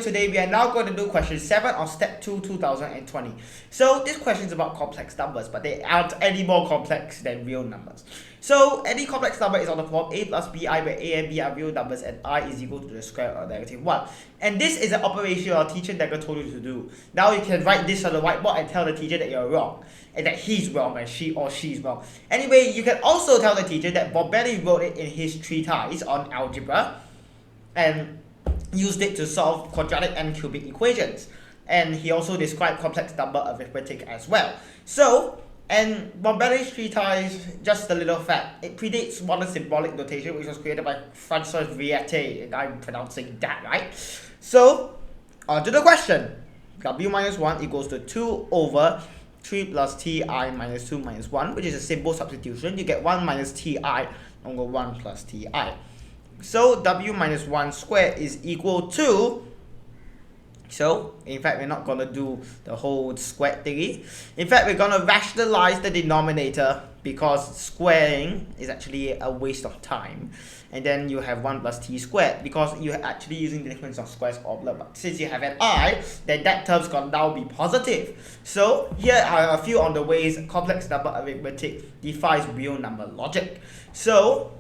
Today we are now going to do question 7 of step 2 2020. So this question is about complex numbers, but they aren't any more complex than real numbers. So any complex number is on the form a plus bi, where a and b are real numbers and I is equal to the square root of negative 1. And this is an operation your teacher never told you to do. Now you can write this on the whiteboard and tell the teacher that you're wrong, and that he's wrong and she or she's wrong. Anyway, you can also tell the teacher that Bob Benny wrote it in his treatise on algebra and used it to solve quadratic and cubic equations, and he also described complex number arithmetic as well. So, and Bombelli's treatise, just a little fact, it predates modern symbolic notation, which was created by Francois Viette, and I'm pronouncing that right. So, on to the question. W minus 1 equals to 2 over 3 plus ti minus 2 minus 1, which is a simple substitution. You get 1 minus ti over 1 plus ti. So w minus 1 squared is equal to, so in fact we're not going to do the whole squared thingy. In fact, we're going to rationalize the denominator, because squaring is actually a waste of time. And then you have 1 plus t squared, because you're actually using the difference of squares oblate. But since you have an I, then that term's going to now be positive. So here are a few on the ways complex number arithmetic defies real number logic. So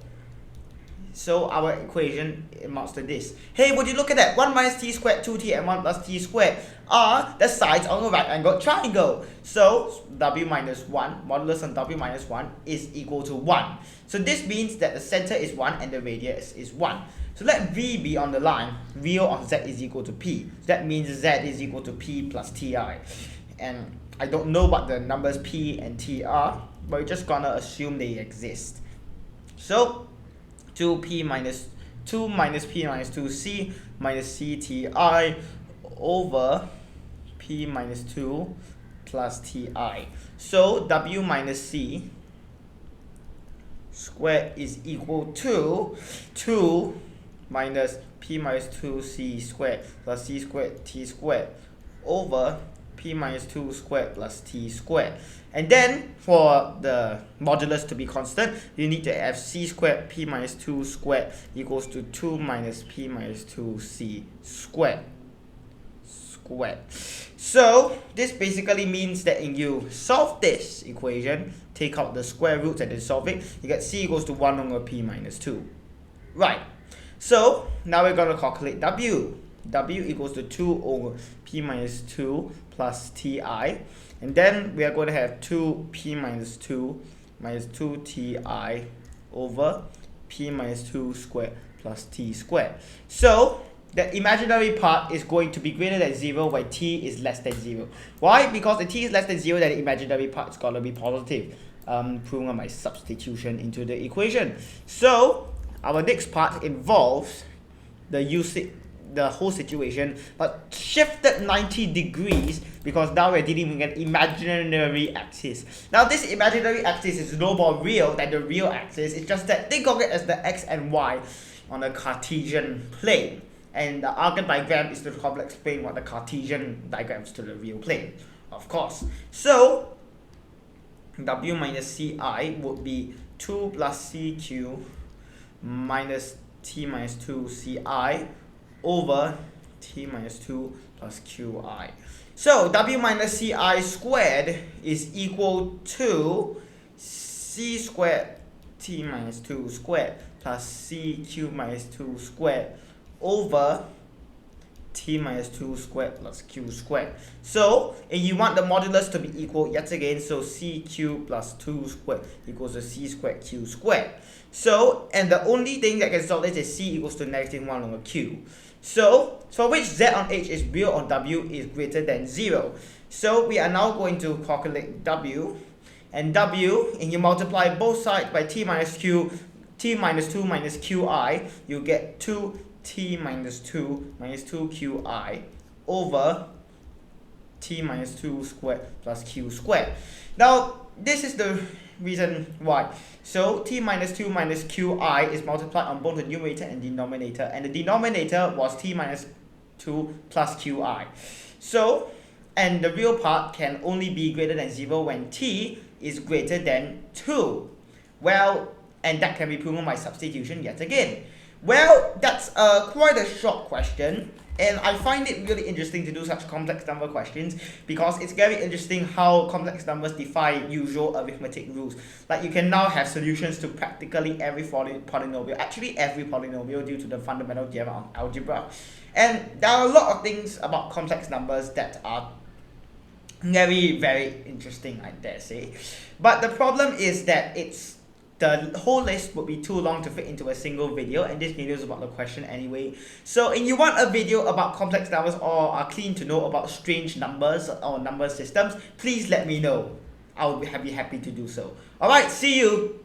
our equation amounts to this. Hey, would you look at that? 1 minus t squared, 2t, and 1 plus t squared are the sides of a right angled triangle. So w minus 1, modulus on w minus 1 is equal to 1. So this means that the center is 1 and the radius is 1. So let v be on the line. Real of z is equal to p. So that means z is equal to p plus ti. And I don't know what the numbers p and t are, but we're just gonna assume they exist. So 2 minus p minus 2c minus cti over p minus 2 plus ti. So w minus c squared is equal to 2 minus p minus 2c squared plus c squared t squared over p minus 2 squared plus t squared. And then for the modulus to be constant, you need to have c squared p minus 2 squared equals to 2 minus p minus 2c squared. So this basically means that if you solve this equation, take out the square roots and then solve it, you get c equals to 1 over p minus 2. Right. So now we're going to calculate w. W equals to 2 over p minus 2 plus ti, and then we are going to have 2p minus 2 minus 2ti over p minus 2 squared plus t squared. So the imaginary part is going to be greater than 0 when t is less than 0. Why? Because the t is less than 0, then the imaginary part is going to be positive. Proving on my substitution into the equation. So our next part involves the whole situation, but shifted 90 degrees, because now we're dealing with an imaginary axis. Now this imaginary axis is no more real than the real axis. It's just that think of it as the x and y on a Cartesian plane, and the Argand diagram is to the complex plane, while the Cartesian diagram is to the real plane, of course. So w minus ci would be 2 plus cq minus t minus 2 ci over t minus 2 plus qi. So w minus ci squared is equal to c squared t minus 2 squared plus cq minus 2 squared over t minus 2 squared plus q squared. So if you want the modulus to be equal yet again, so cq plus 2 squared equals to c squared q squared. So, and the only thing that can solve this is c equals to negative 1 over q. So for which z on h is real on w is greater than 0. So we are now going to calculate w, and w, and you multiply both sides by t minus 2 minus qi, you get 2t minus 2 minus 2qi over t minus 2 squared plus q squared. Now this is the reason why. So t minus 2 minus qi is multiplied on both the numerator and denominator, and the denominator was t minus 2 plus qi. So, and the real part can only be greater than 0 when t is greater than 2. Well, and that can be proven by substitution yet again. Well, that's quite a short question, And I find it really interesting to do such complex number questions because it's very interesting how complex numbers defy usual arithmetic rules. Like you can now have solutions to practically every polynomial, actually every polynomial due to the fundamental theorem of algebra. And there are a lot of things about complex numbers that are very, very interesting, I dare say. But the problem is that the whole list would be too long to fit into a single video, and this video is about the question anyway. So if you want a video about complex numbers or are keen to know about strange numbers or number systems, please let me know. I will be happy to do so. Alright, see you!